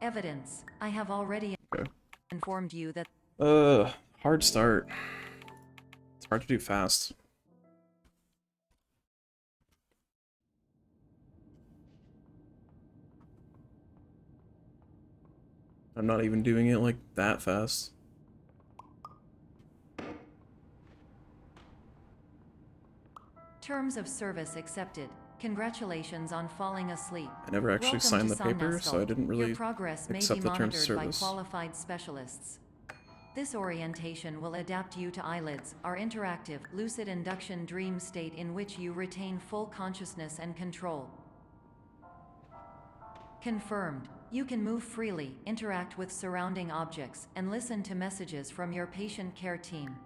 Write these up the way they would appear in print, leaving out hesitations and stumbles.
Evidence. I have already informed you that... Hard start. It's hard to do fast. I'm not even doing it like that fast. Terms of service accepted. Congratulations on falling asleep. I never actually Welcome signed to the paper, so I didn't Your really progress may accept be the terms of monitored by service. qualified specialists. This orientation will adapt you to eyelids, our interactive, lucid induction dream state in which you retain full consciousness and control. Confirmed. You can move freely, interact with surrounding objects, and listen to messages from your patient care team.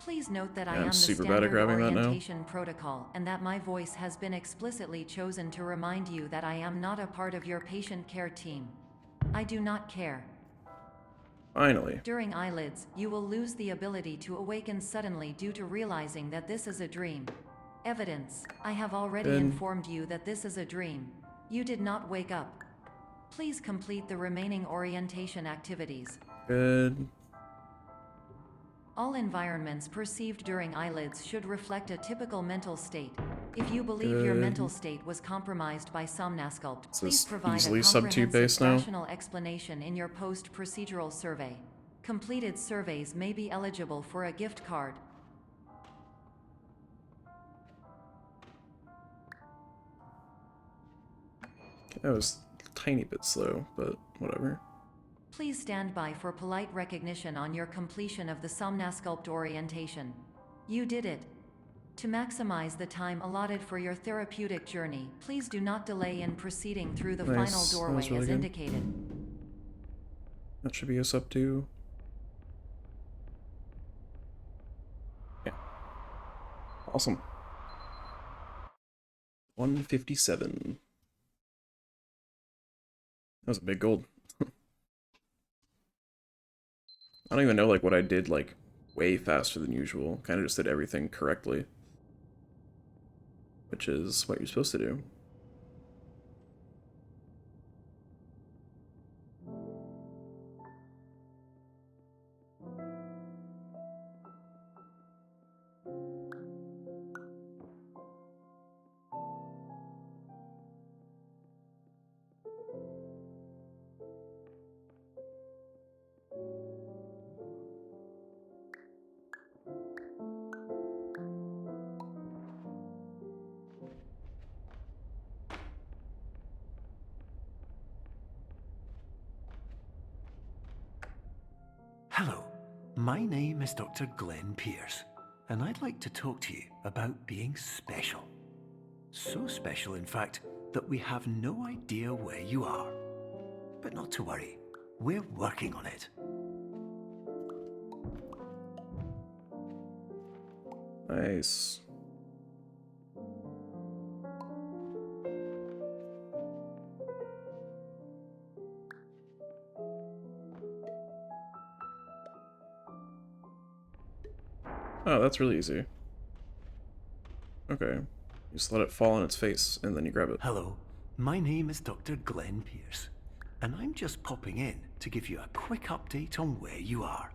Please note that I am the super bad at standard grabbing that now. orientation protocol, and that my voice has been explicitly chosen to remind you that I am not a part of your patient care team. I do not care. Finally. During eyelids, you will lose the ability to awaken suddenly due to realizing that this is a dream. Evidence. I have already informed you that this is a dream. You did not wake up. Please complete the remaining orientation activities. Good. All environments perceived during eyelids should reflect a typical mental state. If you believe your mental state was compromised by somnasculpt, please provide a comprehensive rational explanation in your post-procedural survey. Completed surveys may be eligible for a gift card. That was a tiny bit slow, but whatever. Please stand by for polite recognition on your completion of the somnasculpt orientation. You did it. To maximize the time allotted for your therapeutic journey, please do not delay in proceeding through the final doorway as indicated. That should be us up to... yeah. Awesome. 157. That was a big gold. I don't even know, like, what I did, like, way faster than usual. Kind of just did everything correctly. Which is what you're supposed to do. Hello, my name is Dr. Glenn Pierce, and I'd like to talk to you about being special. So special, in fact, that we have no idea where you are. But not to worry, we're working on it. Nice. Oh, that's really easy. Okay. You just let it fall on its face, and then you grab it. Hello, my name is Dr. Glenn Pierce, and I'm just popping in to give you a quick update on where you are.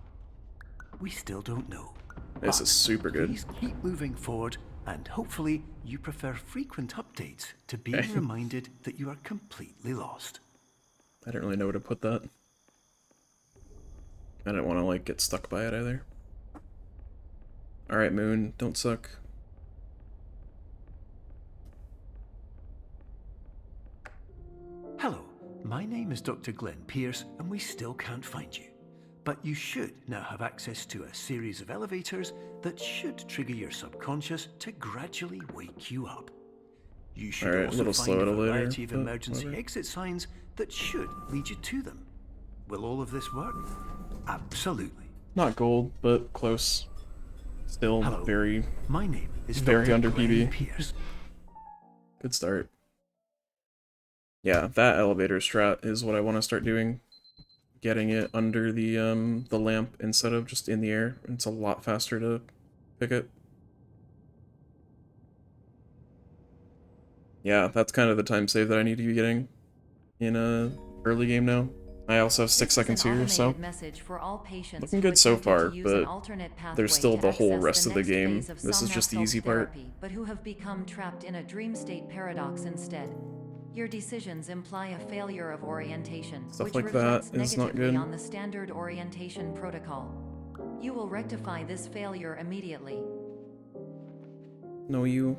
We still don't know. This is super good. Please keep moving forward, and hopefully you prefer frequent updates to being reminded that you are completely lost. I didn't really know where to put that. I didn't want to, like, get stuck by it either. Alright, Moon, don't suck. Hello, my name is Dr. Glenn Pierce, and we still can't find you. But you should now have access to a series of elevators that should trigger your subconscious to gradually wake you up. You should also find a variety of emergency exit signs that should lead you to them. Will all of this work? Absolutely. Not gold, but close. Still Hello, very, my name is very Dr. under Glenn PB. Pierce. Good start. Yeah, that elevator strat is what I want to start doing. Getting it under the lamp instead of just in the air. It's a lot faster to pick it. Yeah, that's kind of the time save that I need to be getting in a early game now. I also have 6 seconds here, so looking good so far, but there's still the whole rest of the game. This is just the easy part. But who have become trapped in a dream state paradox instead. Your decisions imply a failure of orientation, Stuff which like that reflects is not negatively good. on the standard orientation protocol. You will rectify this failure immediately. No, you.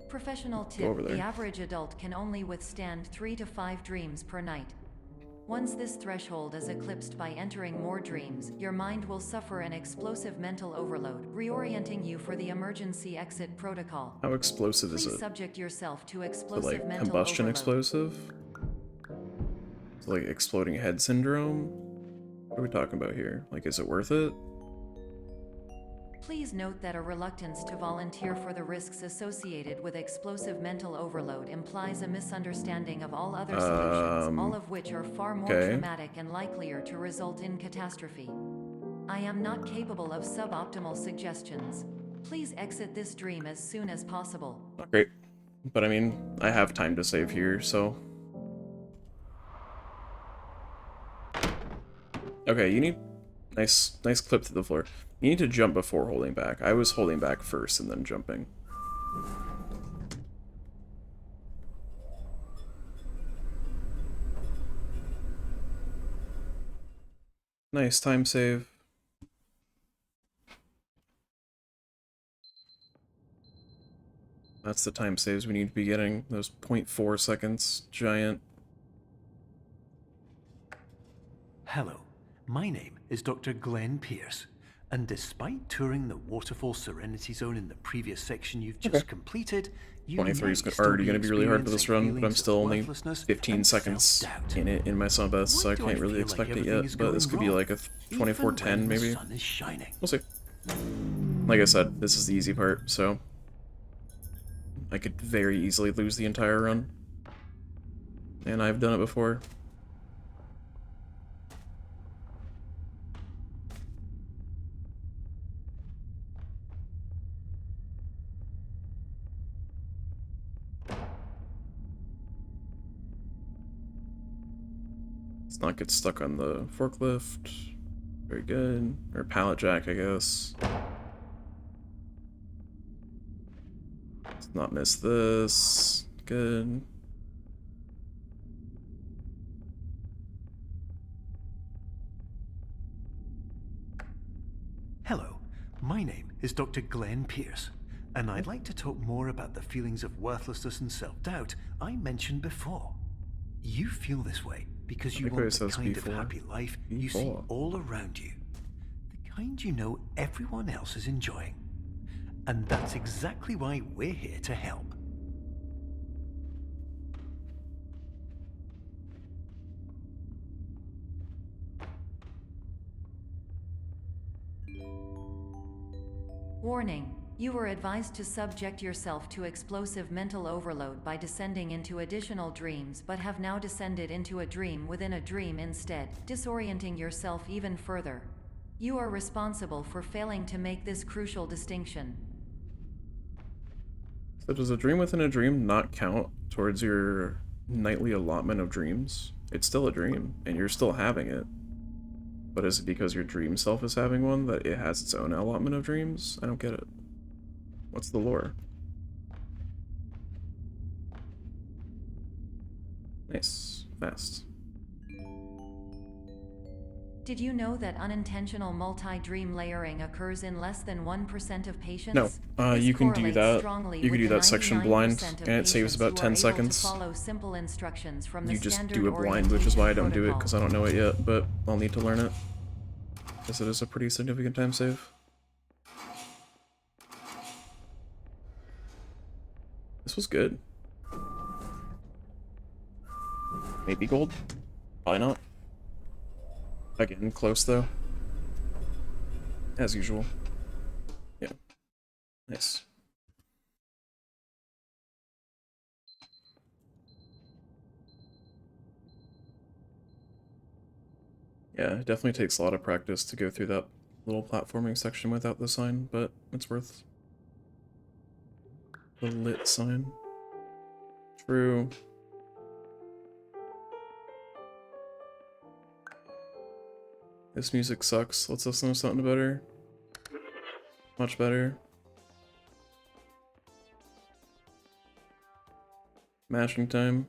Professional Go over tip: there. the average adult can only withstand 3 to 5 dreams per night. Once this threshold is eclipsed by entering more dreams, your mind will suffer an explosive mental overload, reorienting you for the emergency exit protocol. How explosive is Please it? subject yourself to So explosive like mental combustion overload. explosive? So like exploding head syndrome? What are we talking about here? Like, is it worth it? Please note that a reluctance to volunteer for the risks associated with explosive mental overload implies a misunderstanding of all other solutions, all of which are far more okay. traumatic and likelier to result in catastrophe. I am not capable of suboptimal suggestions. Please exit this dream as soon as possible. Not great. But I mean, I have time to save here, so... Okay, you need... Nice clip to the floor. You need to jump before holding back. I was holding back first and then jumping. Nice time save. That's the time saves we need to be getting. Those 0.4 seconds. Giant. Hello, my name is Dr. Glenn Pierce, and despite touring the Waterfall Serenity Zone in the previous section you've just completed, you 23 is might still already going to be really hard for this experiencing run, but I'm feelings still of only worthlessness 15 and seconds self-doubt. in it in my sub best, so Why I do can't really feel expect like it everything yet, is but this going could be wrong, like a even 24-10 when the maybe. sun is shining? We'll see. Like I said, this is the easy part, so I could very easily lose the entire run. And I've done it before. Let's not get stuck on the forklift. Very good. Or pallet jack, I guess. Let's not miss this. Good. Hello, my name is Dr. Glenn Pierce, and I'd like to talk more about the feelings of worthlessness and self-doubt I mentioned before. You feel this way because you want the kind of happy life you see all around you. The kind you know everyone else is enjoying. And that's exactly why we're here to help. Warning. You were advised to subject yourself to explosive mental overload by descending into additional dreams, but have now descended into a dream within a dream instead, disorienting yourself even further. You are responsible for failing to make this crucial distinction. So does a dream within a dream not count towards your nightly allotment of dreams? It's still a dream, and you're still having it. But is it because your dream self is having one that it has its own allotment of dreams? I don't get it. What's the lore? Nice. Fast. Did you know that unintentional multi-dream layering occurs in less than 1% of patients? No, you can do that. You can do that section blind, and it saves about 10 seconds. You just do it blind, which is why I don't do it, because I don't know it yet, but I'll need to learn it. Because it is a pretty significant time save. This was good. Maybe gold? Probably not. Again, close though. As usual. Yeah. Nice. Yeah, it definitely takes a lot of practice to go through that little platforming section without the sign, but it's worth the lit sign. True. This music sucks. Let's listen to something better. Much better. Mashing time.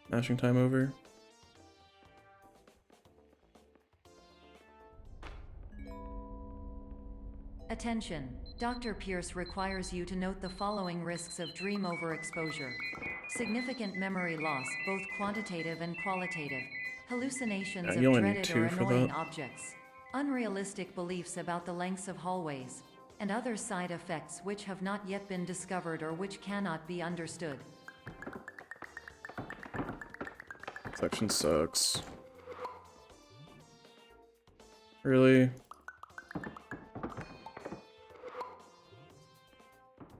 Mashing time over. Attention. Dr. Pierce requires you to note the following risks of dream overexposure. Significant memory loss, both quantitative and qualitative. Hallucinations you of only need dreaded or 2 for annoying that. objects. Unrealistic beliefs about the lengths of hallways. And other side effects which have not yet been discovered or which cannot be understood. Section sucks. Really?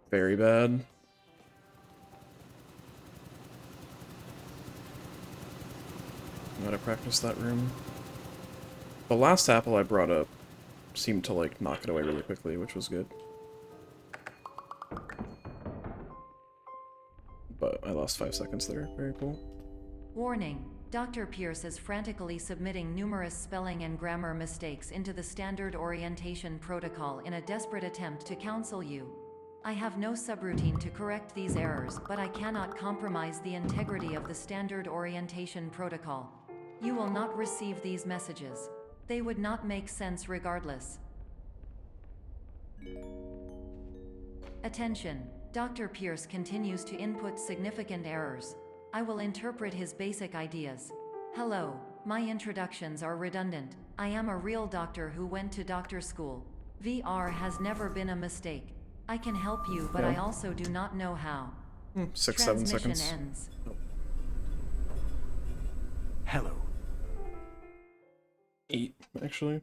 Very bad. I'm gonna practice that room. The last apple I brought up seemed to like knock it away really quickly, which was good. But I lost 5 seconds there. Very cool. Warning. Dr. Pierce is frantically submitting numerous spelling and grammar mistakes into the standard orientation protocol in a desperate attempt to counsel you. I have no subroutine to correct these errors, but I cannot compromise the integrity of the standard orientation protocol. You will not receive these messages. They would not make sense regardless. Attention. Dr. Pierce continues to input significant errors. I will interpret his basic ideas. Hello, my introductions are redundant. I am a real doctor who went to doctor school. VR has never been a mistake. I can help you, but I also do not know how. 6-7 Transmission seconds. ends. Hello. 8, actually.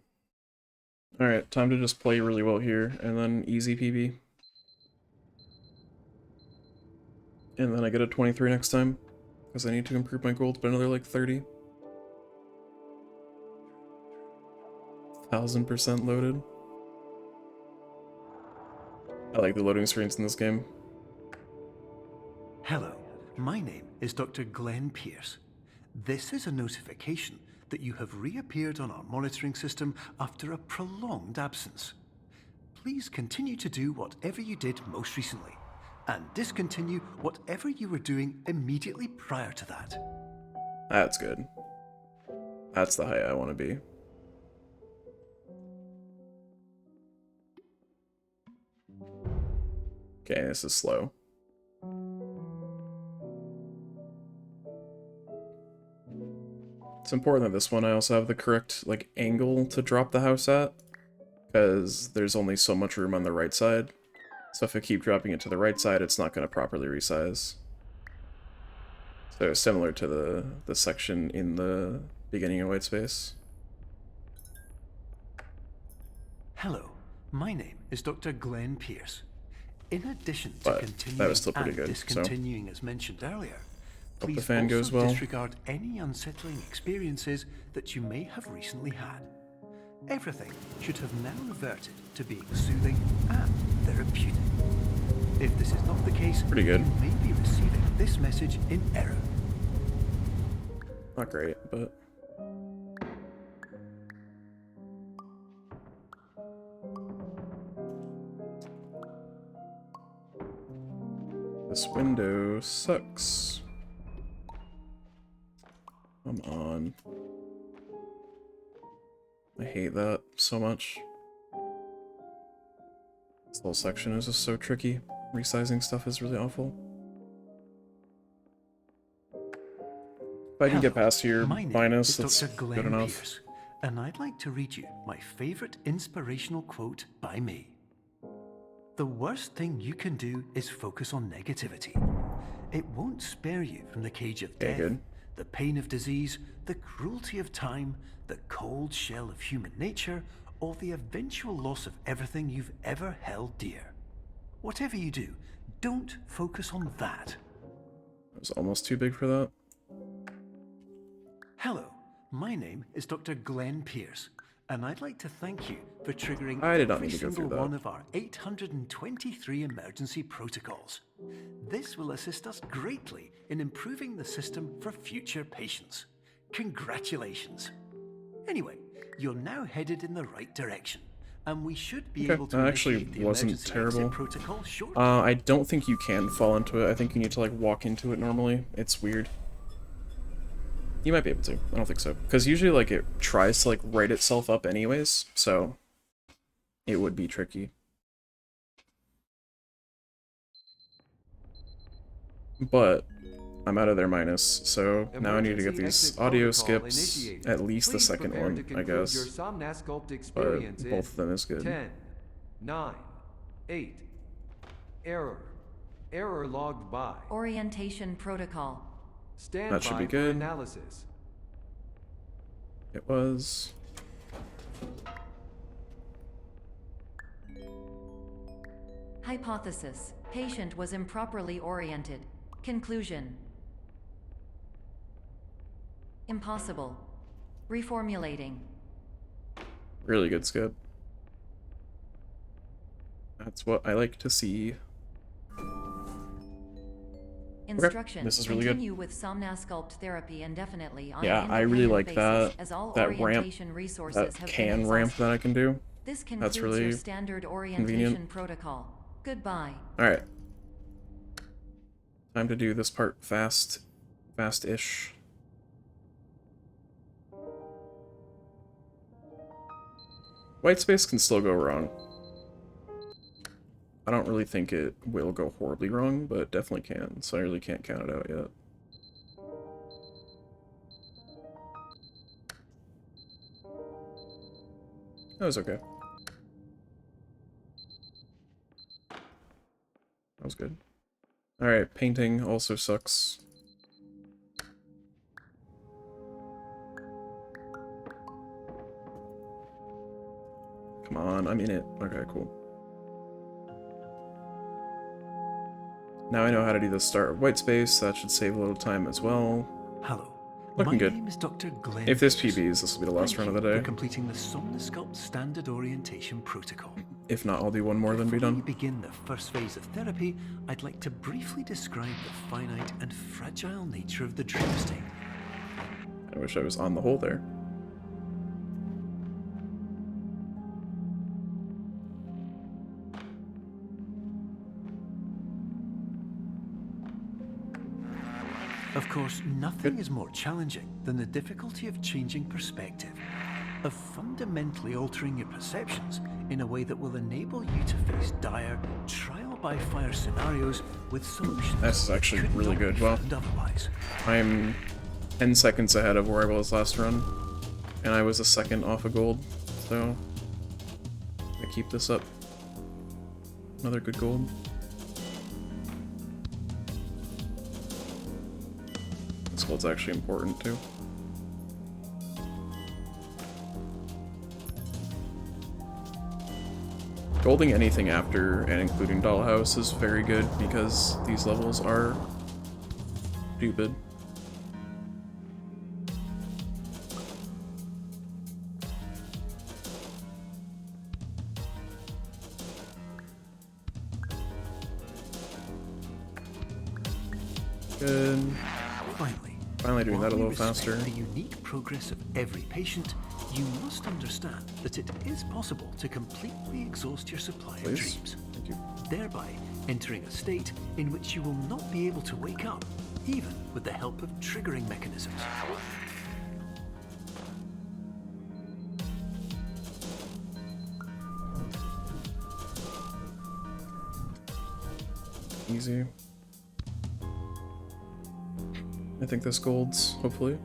Alright, time to just play really well here, and then easy PB. And then I get a 23 next time, because I need to improve my gold by another like 30. 1000% loaded. I like the loading screens in this game. Hello, my name is Dr. Glenn Pierce. This is a notification that you have reappeared on our monitoring system after a prolonged absence. Please continue to do whatever you did most recently, and discontinue whatever you were doing immediately prior to that. That's good. That's the height I want to be. Okay, this is slow. It's important that this one I also have the correct like angle to drop the house at, because there's only so much room on the right side. So if I keep dropping it to the right side, it's not going to properly resize. So similar to the section in the beginning of white space. Hello, my name is Dr. Glenn Pierce. In addition to But continuing that was still pretty and good, so discontinuing as mentioned earlier, hope please the fan also goes well. disregard any unsettling experiences that you may have recently had. Everything should have now reverted to being soothing and therapeutic. If this is not the case, Pretty good. you may be receiving this message in error. Not great, but... This window sucks. Come on. I hate that so much. This whole section is just so tricky. Resizing stuff is really awful. If I can get past here My name minus, is that's Dr. Glenn good enough. Pierce, and I'd like to read you my favorite inspirational quote by me. The worst thing you can do is focus on negativity. It won't spare you from the cage of death, good. the pain of disease, the cruelty of time, the cold shell of human nature, or the eventual loss of everything you've ever held dear. Whatever you do, don't focus on that. It was almost too big for that. Hello, My name is Dr. Glenn Pierce, and I'd like to thank you for triggering I did not every need to go single through that. one of our 823 emergency protocols. This will assist us greatly in improving the system for future patients. Congratulations. Anyway, you're now headed in the right direction, and we should be able to that actually initiate the wasn't emergency terrible. exit protocol shortly. I don't think you can fall into it. I think you need to like walk into it normally. It's weird. You might be able to. I don't think so. Because usually like it tries to like write itself up anyways, so it would be tricky. But I'm out of their minus, so now I need to get these audio skips, at least the second one, I guess. But both of them is good. 10, 9, 8. Error logged by. Orientation protocol. Stand That should by be for good. analysis. It was. Hypothesis. Patient was improperly oriented. Conclusion. Impossible. Reformulating. Really good skip. That's what I like to see. Instructions. This is really good. Continue with Somnasculpt therapy indefinitely on Yeah, an I really like independent that. basis, as all That ramp, orientation resources that have can been ramp exhausted. that I can do. This concludes That's really your standard orientation convenient. protocol. Goodbye. Alright. Time to do this part fast-ish. White space can still go wrong. I don't really think it will go horribly wrong, but it definitely can, so I really can't count it out yet. That was okay. That was good. Alright, painting also sucks. Come on, I'm in it. Okay, cool. Now I know how to do the start of white space. That should save a little time as well. Hello. Looking My good. name is Dr. Glenn If this Pierce. PBs, this will be the last Thank run of you the day. for completing the Somnasculpt Standard Orientation Protocol. If not, I'll do one more, then be Before done. we begin the first phase of therapy, I'd like to briefly describe the finite and fragile nature of the dream state. I wish I was on the hole there. Of course, nothing is more challenging than the difficulty of changing perspective, of fundamentally altering your perceptions in a way that will enable you to face dire, trial-by-fire scenarios with solutions. This is that actually could really not be good. Well, found otherwise. I'm 10 seconds ahead of where I was last run, and I was a second off of gold, so I keep this up. Another good gold. This gold's actually important too. Golding anything after and including Dollhouse is very good because these levels are stupid. Good. Finally doing that a while we little respect faster. the unique progress of every patient, you must understand that it is possible to completely exhaust your supply of Please. dreams, Thank you. thereby entering a state in which you will not be able to wake up, even with the help of triggering mechanisms. Easy. I think this gold's, hopefully.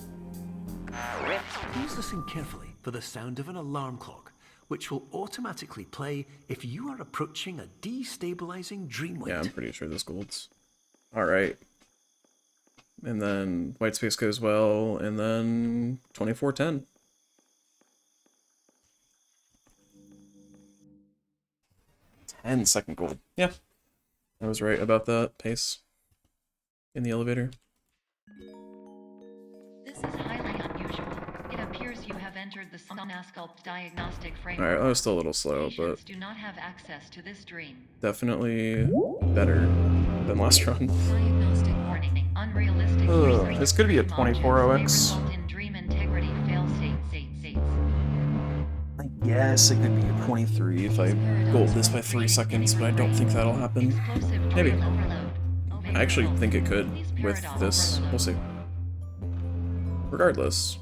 Please listen carefully for the sound of an alarm clock, which will automatically play if you are approaching a destabilizing dream Yeah, I'm weight. pretty sure this gold's. Alright. And then white space goes well, and then 2410. Second gold. Yeah. I was right about that pace in the elevator. This is highly unusual. It entered the Somnasculpt diagnostic Alright, framework. that was still a little slow, but Patients do not have access to this dream. definitely better than last run. Diagnostic warning. Unrealistic use of This could be a dream 24 objects OX. may result in dream integrity fail states. I guess it could be a 23 if I gold this by 3 seconds, but I don't think that'll happen. Explosive Maybe. dream overload. I actually think it could Please with paradox this. overload. We'll see. Regardless,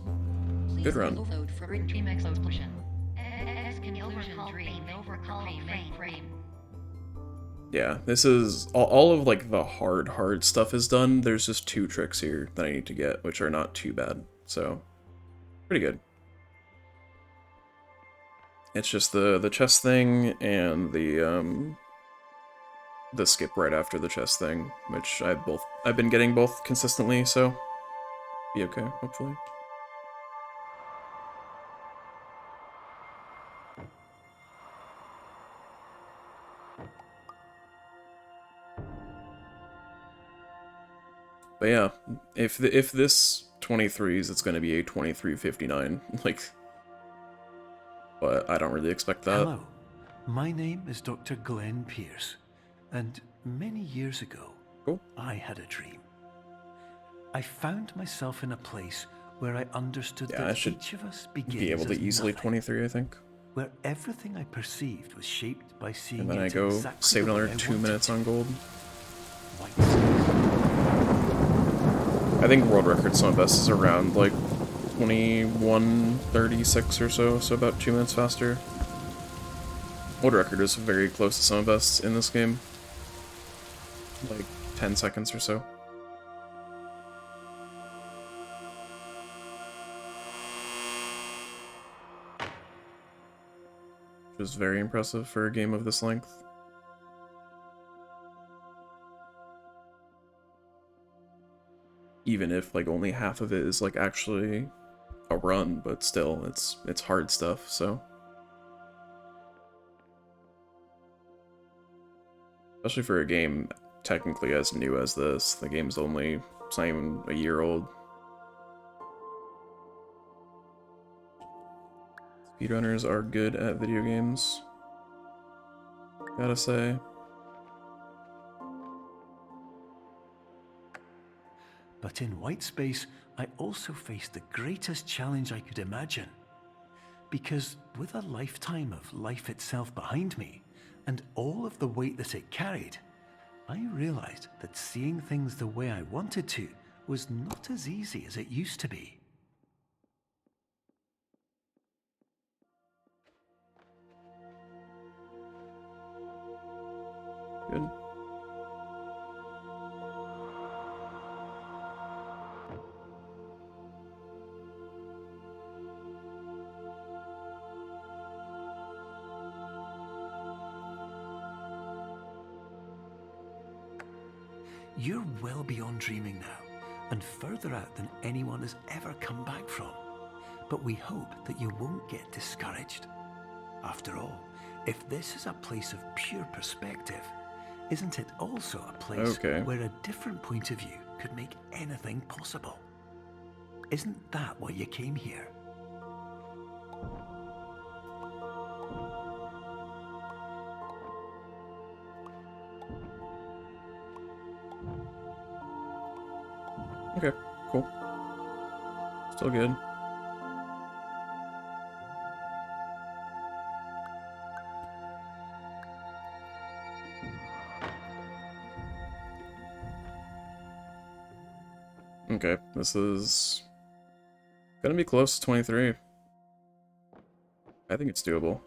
Please good run. overload for dream explosion. Conclusion dream frame. Yeah, this is all of like the hard stuff is done. There's just 2 tricks here that I need to get, which are not too bad. So, pretty good. It's just the chest thing and the skip right after the chest thing, which I've been getting both consistently, so be okay, hopefully. But yeah, if this 23s, it's gonna be a 2359, like, but I don't really expect that. Hello, my name is Dr. Glenn Pierce, and many years ago, Cool. I had a dream. I found myself in a place where I understood Yeah, I that should each of us begins be able to as easily nothing, 23, I think. where everything I perceived was shaped by seeing And then I it go exactly save the way another I 2 wanted minutes to. on gold. White space. I think world record some best is around like 21:36 or so, so about 2 minutes faster. World record is very close to some best in this game. Like 10 seconds or so. Which is very impressive for a game of this length. Even if like only half of it is like actually a run, but still it's hard stuff, so. Especially for a game technically as new as this. The game's only, it's not even a year old. Speedrunners are good at video games, gotta say. But in white space, I also faced the greatest challenge I could imagine. Because with a lifetime of life itself behind me, and all of the weight that it carried, I realized that seeing things the way I wanted to was not as easy as it used to be. Good. You're well beyond dreaming now, and further out than anyone has ever come back from. But we hope that you won't get discouraged. After all, if this is a place of pure perspective, isn't it also a place where a different point of view could make anything possible? Isn't that why you came here? Okay, cool. Still good. Okay, this is gonna be close to 23. I think it's doable.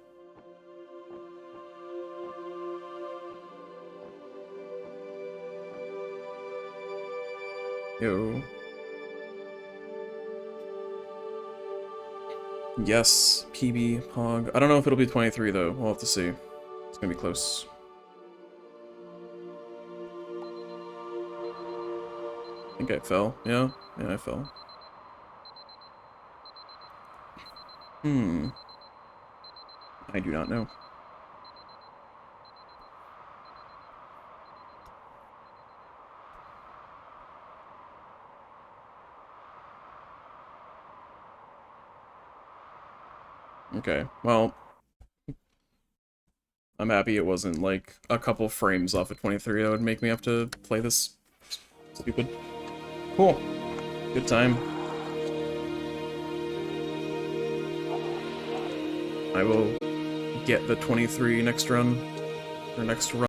Yo. Yes, PB, Pog. I don't know if it'll be 23 though. We'll have to see. It's gonna be close. I think I fell. Yeah? Yeah, I fell. I do not know. Okay, well, I'm happy it wasn't like a couple frames off of 23 that would make me have to play this stupid. Cool. Good time. I will get the 23 next run, or next run.